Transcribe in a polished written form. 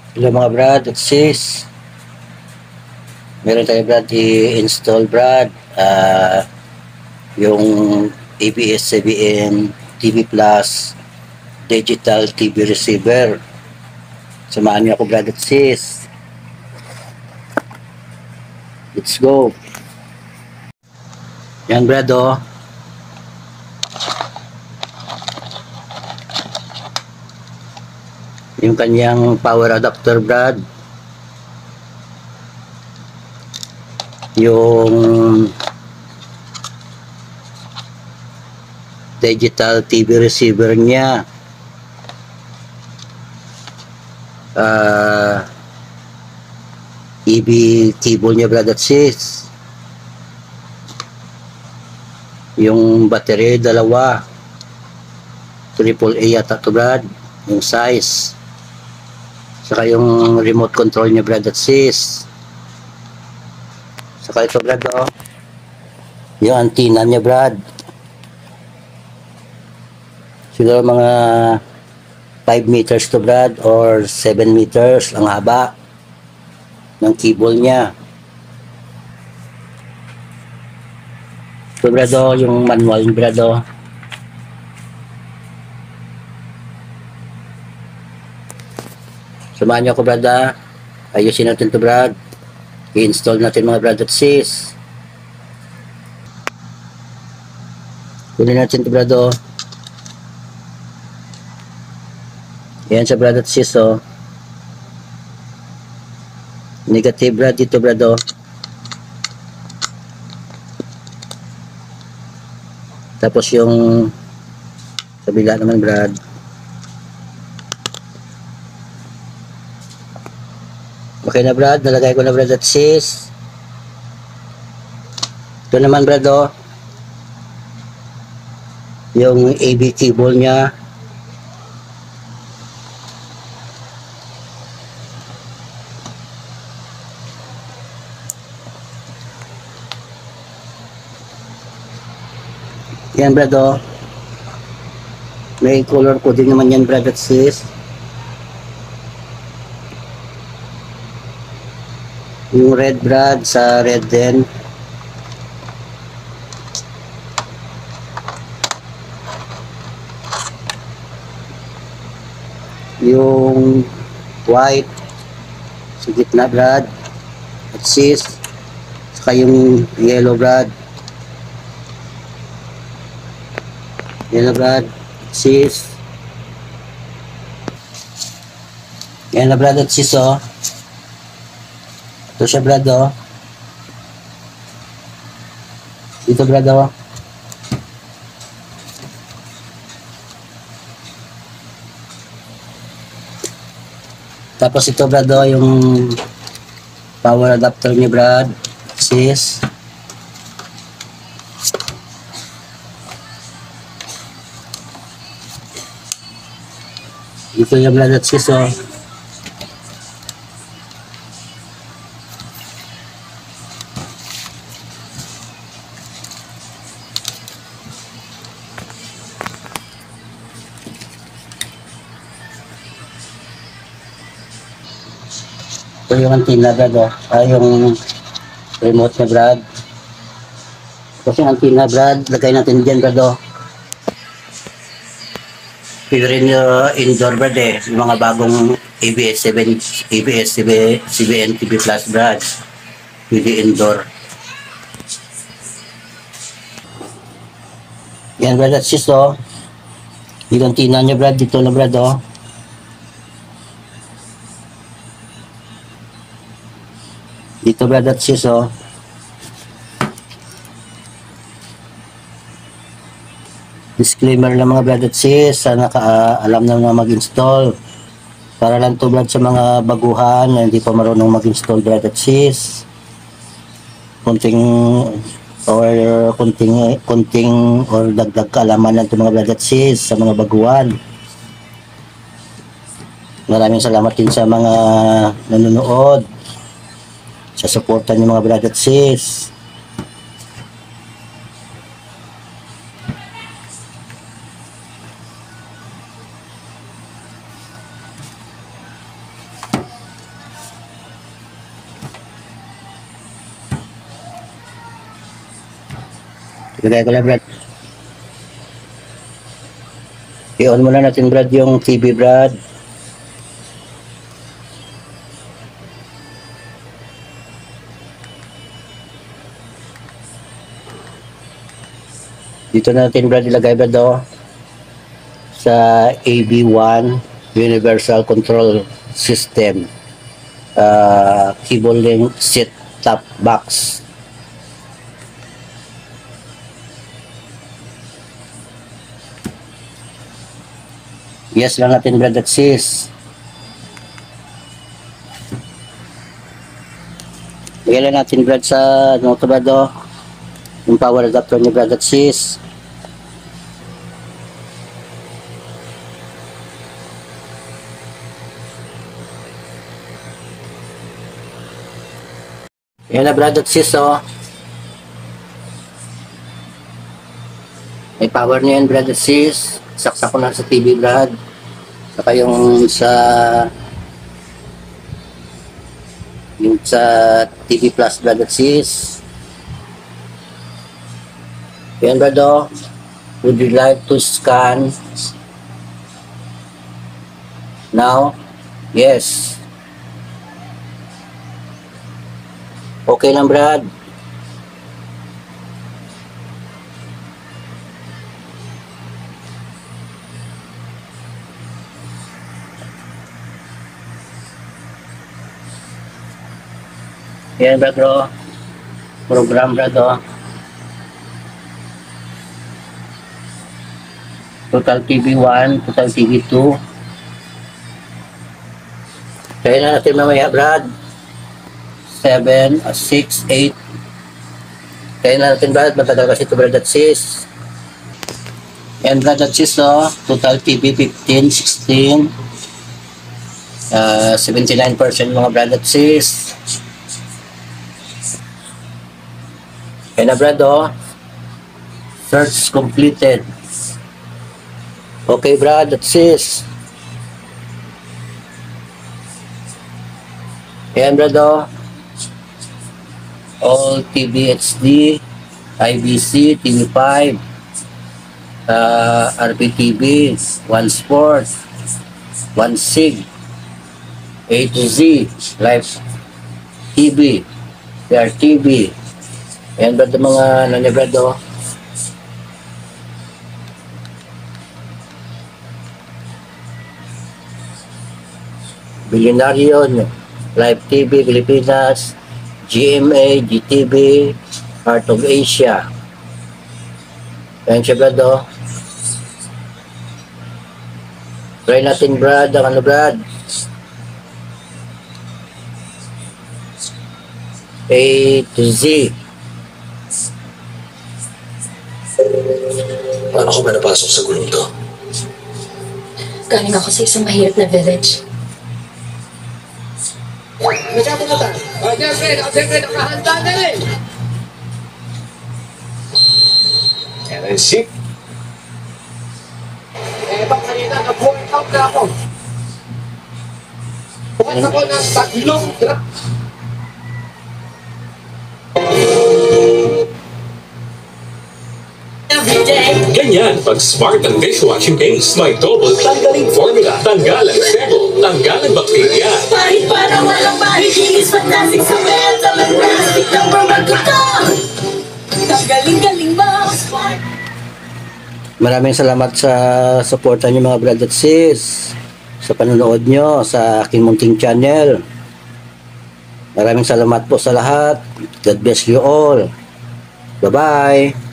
Hello mga brad at sis. Meron tayo brad i-install brad. Yung ABS-CBN TV Plus digital TV receiver. Samahan niyo ako brad at sis. Let's go. Yan brad oh. Yung kanyang power adapter brad. Yung digital TV receiver niya. EB cable niya brad at sis. Yung battery dalawa. AAA yata to brad. Yung size. Saka yung remote control niya brad at sis. Saka ito brad oh. Yung antenna niya brad. Siguro mga 5 meters to brad or 7 meters ang haba ng cable niya. Ito brad oh, yung manual ni brad oh. Samahan niyo ako brad ah. Ayusin natin to brad. I-install natin mga brad at sis. Kunin natin to brad oh. Yan sa brad at sis oh. Negative brad dito brad oh. Tapos yung kabila naman brad. Okay na brad, nalagay ko na brad at sis. Ito naman brad oh. Yung AB cable niya. Yan brad oh. May color coding naman yan brad at sis. Yung red brad sa red din. Yung white sa gitna brad at sis. Saka yung yellow brad. Yellow brad sis. Yan na brad at sis oh. Ito siya brad oh. Dito brad oh. Tapos ito brad oh, yung power adapter ni brad sis. Dito yung brad at sis oh. Ito yung antenna brad oh. Yung remote na brad. Tapos yung antenna brad, lagay natin dyan brad oh. Pwede rin yung indoor brad eh. Yung mga bagong ABS-CBN TV Plus brad. Pwede indoor. Yan brad at sis oh. Yung antenna niya brad, dito na brad oh. Dito brad at sis oh. Disclaimer lang mga brad at sis, sana alam na mag-install. Para lang to brad sa mga baguhan na hindi pa marunong mag-install brad at sis. Kunting or dagdag kaalaman lang to mga brad at sis sa mga baguhan. Maraming salamat din sa mga nanonood, sa suporta niyo mga brad at sis. Ilagay ko lang, Brad. I-on muna natin, Brad, yung TV, Brad. Dito natin, Brad, ilagay, Brad, oh, sa AB1 Universal Control System cable link set top box. Yes lang natin, Brad, at sis. Lagyan lang natin, Brad, sa ano to, Brad, oh, yung power adapter ni Brad at sis. Yan na, Brad at sis, oh. May power niya yan, Brad at sis. Saksak ko na sa TV, Brad. Saka yung sa TV Plus, Brad at sis. Yan, Brad, oh. Would you like to scan now? Yes. Okay lang, Brad. Yan, Brad, bro. Program, Brad, oh. Total TV 1, Total TV 2. Kaya na natin mamaya, Brad. 7, 6, 8. Kaya na natin, Brad. Matagal kasi ito, Brad at sis. And Brad at sis, oh. Total TV 15, 16. 79% mga Brad at sis. Kaya na, Brad, oh. Search completed. Okay, Brad at sis. Ayan, Brad, oh. All TV HD, IBC, TV5, RPTV, One Sport, One Sig, A to Z, Live TV, PRTV. Ayan, Brad, mga ano niya, Brad, oh. Billionarion, Live TV, Pilipinas, GMA, GTV, Heart of Asia. Ayan siya, Brad, oh. Try natin, Brad, ang ano, Brad? A to Z. Paano ka ba napasok sa gulong to? Galing ako sa isang mahirap na village. Masyado na tayo. Siyempre, nakahanda na rin. NNC? Bang kanina, nag-point out na ako. Bukas ako ng tatlong drop. Ganyan pag smart ang dishwashing base. May double tanggaling formula. Tanggalan sebo, tanggalan bakterya. Kahit para walang mahihilis, fantastic sa metal at plastic number one ko to. Galing-galing mo. Maraming salamat sa suporta niyo, mga Brad at sis, sa panonood nyo sa aking munting channel. Maraming salamat po sa lahat. God bless you all. Bye-bye.